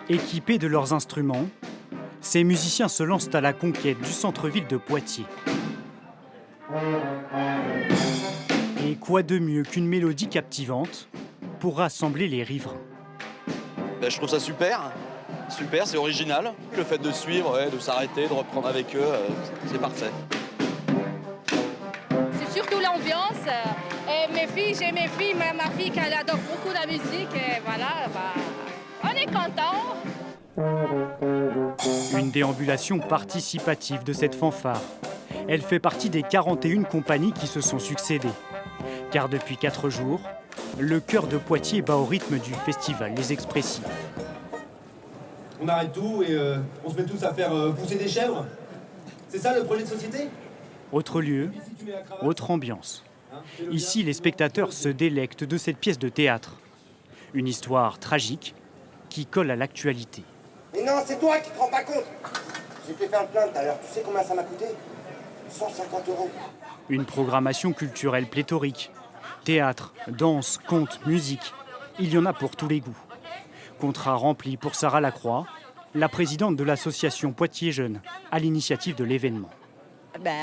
Équipés de leurs instruments, ces musiciens se lancent à la conquête du centre-ville de Poitiers. Et quoi de mieux qu'une mélodie captivante pour rassembler les riverains? Je trouve ça super, c'est original. Le fait de suivre, de s'arrêter, de reprendre avec eux, c'est parfait. C'est surtout l'ambiance. Et j'ai mes filles, ma fille qui adore beaucoup la musique. Et voilà, on est contents. Une déambulation participative de cette fanfare. Elle fait partie des 41 compagnies qui se sont succédées. Car depuis 4 jours, le cœur de Poitiers bat au rythme du festival Les Expressifs. On arrête tout et on se met tous à faire pousser des chèvres. C'est ça le projet de société? Autre lieu, autre ambiance. Ici, les spectateurs se délectent de cette pièce de théâtre. Une histoire tragique qui colle à l'actualité. Mais non, c'est toi qui te rends pas compte. J'ai fait faire une plainte tout à l'heure. Tu sais combien ça m'a coûté? 150 €. Une programmation culturelle pléthorique. Théâtre, danse, contes, musique. Il y en a pour tous les goûts. Contrat rempli pour Sarah Lacroix, la présidente de l'association Poitiers Jeunes, à l'initiative de l'événement.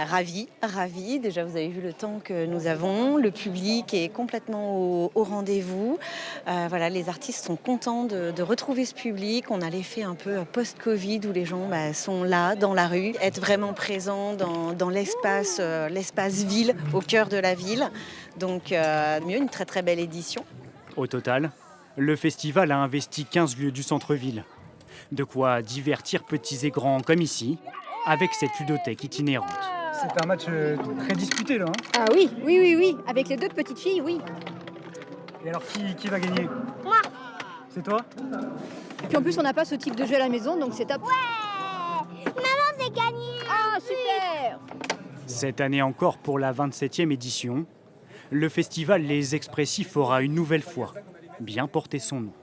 Ravie. Déjà, vous avez vu le temps que nous avons. Le public est complètement au rendez-vous. Les artistes sont contents de retrouver ce public. On a l'effet un peu post-Covid où les gens sont là, dans la rue, être vraiment présents dans l'espace ville, au cœur de la ville. Donc, une très très belle édition. Au total, le festival a investi 15 lieux du centre-ville. De quoi divertir petits et grands comme ici, avec cette ludothèque itinérante. C'est un match très disputé là. Ah oui. Avec les deux petites filles, oui. Et alors qui va gagner? Moi. C'est toi? Et puis en plus, on n'a pas ce type de jeu à la maison, donc c'est top. Ouais. Maman, c'est gagné. Ah, super. Cette année encore, pour la 27e édition, le festival Les Expressifs aura une nouvelle fois bien porté son nom.